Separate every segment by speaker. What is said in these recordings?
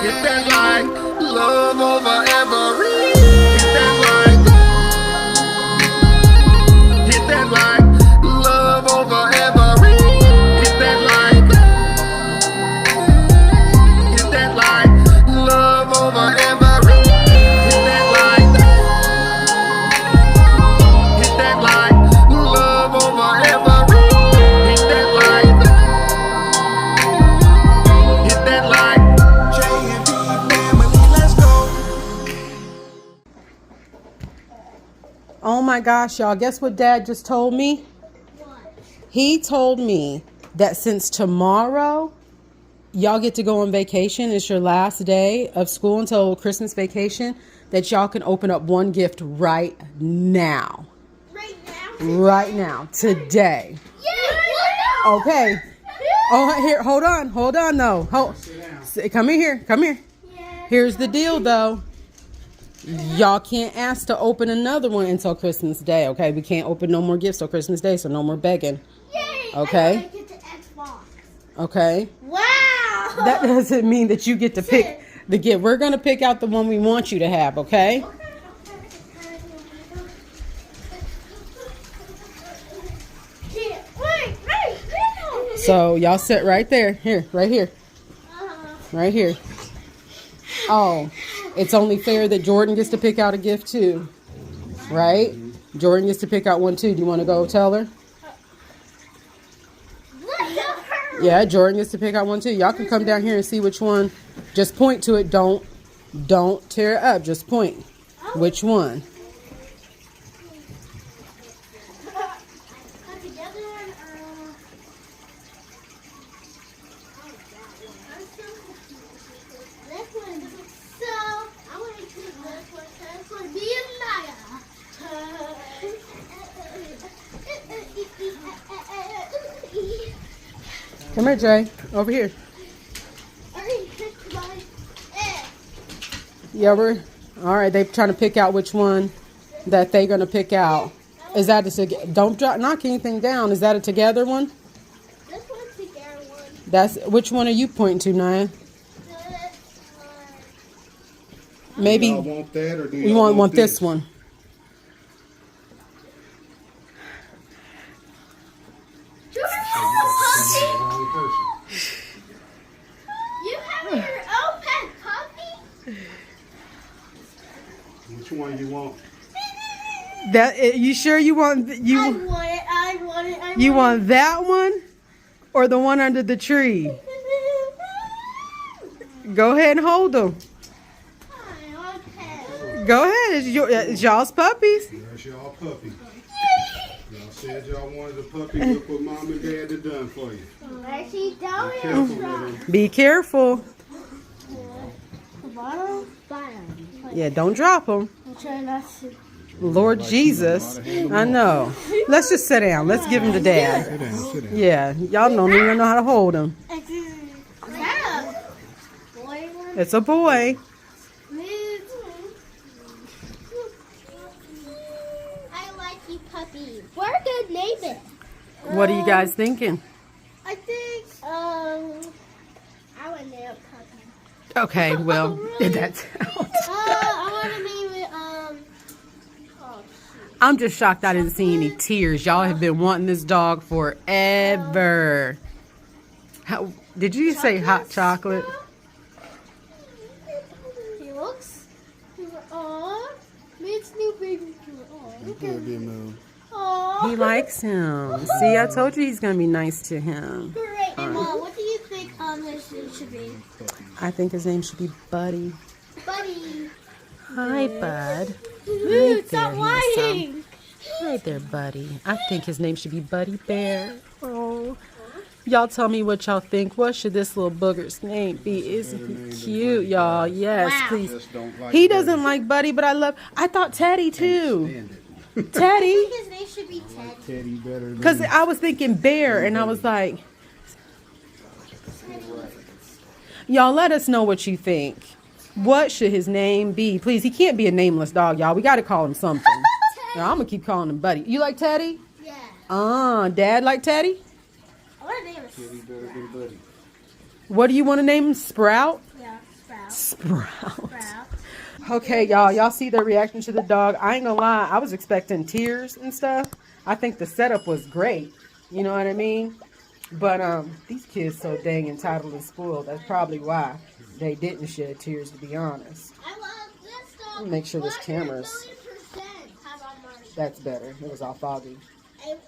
Speaker 1: Hit that like, love over every. Hit that like, hit that like, love over every. Hit that like, hit that like, love over every. Hit that like, hit that like, love over every. Hit that like, hit that like. J&B family, let's go.
Speaker 2: Oh my gosh, y'all. Guess what Dad just told me? He told me that since tomorrow, y'all get to go on vacation. It's your last day of school until Christmas vacation. That y'all can open up one gift right now.
Speaker 3: Right now?
Speaker 2: Right now. Today.
Speaker 3: Yeah.
Speaker 2: Okay. Oh, here. Hold on though. Come in here. Come here. Here's the deal though. Y'all can't ask to open another one until Christmas Day, okay? We can't open no more gifts till Christmas Day, so no more begging.
Speaker 3: Yay!
Speaker 2: Okay.
Speaker 3: I get to Xbox.
Speaker 2: Okay?
Speaker 3: Wow.
Speaker 2: That doesn't mean that you get to pick the gift. We're going to pick out the one we want you to have, okay?
Speaker 3: Wait.
Speaker 2: So y'all sit right there. Here, right here. Right here. Oh, it's only fair that Jordan gets to pick out a gift too. Right? Jordan gets to pick out one too. Do you want to go tell her? Yeah, Jordan gets to pick out one too. Y'all can come down here and see which one. Just point to it. Don't tear it up. Just point. Which one? Come here, Jay. Over here. Yeah, we're all right. They're trying to pick out which one that they're gonna pick out. Is that don't knock anything down? Is that a together one?
Speaker 3: This one's together one.
Speaker 2: That's which one are you pointing to, Naya? Maybe
Speaker 4: y'all want that, or do
Speaker 2: we
Speaker 4: y'all
Speaker 2: want this one.
Speaker 3: You have your own pet puppy?
Speaker 4: Which one you want?
Speaker 2: That you sure you want
Speaker 3: I want it.
Speaker 2: you want that one or the one under the tree? Go ahead and hold them.
Speaker 3: I want pet.
Speaker 2: Go ahead. It's y'all's puppies.
Speaker 4: That's y'all puppy. Y'all said y'all wanted a puppy. Look what mom and dad have done for you.
Speaker 3: Where's she
Speaker 4: Be
Speaker 3: going?
Speaker 4: careful with them.
Speaker 2: Be careful.
Speaker 3: Bottom.
Speaker 2: Yeah, don't drop them.
Speaker 3: I'll try not to.
Speaker 2: Lord Jesus. I know. Let's just sit down. Let's give him to Dad.
Speaker 4: Sit down, sit down.
Speaker 2: Yeah, y'all don't even know how to hold him.
Speaker 3: Is that a boy one?
Speaker 2: It's a boy.
Speaker 3: I like you puppies. We're good neighbors.
Speaker 2: What are you guys thinking?
Speaker 3: I think I would name a puppy.
Speaker 2: Okay, well,
Speaker 3: Really?
Speaker 2: that's.
Speaker 3: I want to name it
Speaker 2: I'm just shocked I didn't see any tears. Y'all have been wanting this dog forever. How did you say hot chocolate?
Speaker 3: He looks. Aww. It's new baby.
Speaker 4: Look at them,
Speaker 3: Aww.
Speaker 2: He likes him. See, I told you he's gonna be nice to him.
Speaker 3: Great. Mom, what do you think his name should be?
Speaker 2: I think his name should be Buddy.
Speaker 3: Buddy.
Speaker 2: Hi, Bud.
Speaker 3: Dude, stop
Speaker 2: there,
Speaker 3: whining.
Speaker 2: Right there, Buddy. I think his name should be Buddy Bear. Oh. Y'all tell me what y'all think. What should this little booger's name be? Isn't he cute, y'all? Yes,
Speaker 3: Wow.
Speaker 2: please.
Speaker 4: Just don't like
Speaker 2: He doesn't like Buddy, but I thought Teddy too. Teddy.
Speaker 3: I think his name should be Ted.
Speaker 4: Teddy better than
Speaker 2: Because I was thinking Bear, and I was like, y'all let us know what you think. What should his name be? Please, he can't be a nameless dog, y'all. We got to call him something. Now, I'm going to keep calling him Buddy. You like Teddy?
Speaker 3: Yeah.
Speaker 2: Dad like Teddy?
Speaker 3: I want to name it.
Speaker 4: Teddy better than Buddy.
Speaker 2: What do you want to name him? Sprout?
Speaker 3: Yeah, Sprout.
Speaker 2: Sprout.
Speaker 3: Sprout.
Speaker 2: Okay, y'all see their reaction to the dog. I ain't gonna lie, I was expecting tears and stuff. I think the setup was great. You know what I mean? But these kids so dang entitled and spoiled. That's probably why they didn't shed tears, to be honest.
Speaker 3: I love this dog.
Speaker 2: Let me make sure this camera's.
Speaker 3: 100%. How about Marty?
Speaker 2: That's better. It was all foggy.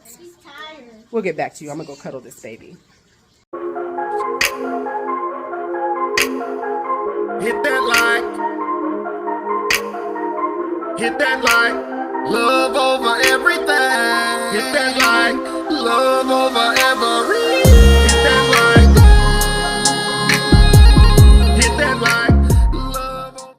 Speaker 3: She's tired.
Speaker 2: We'll get back to you. I'm gonna go cuddle this baby.
Speaker 1: Hit that like. Hit that like. Love over everything. Hit that like. Love over everything.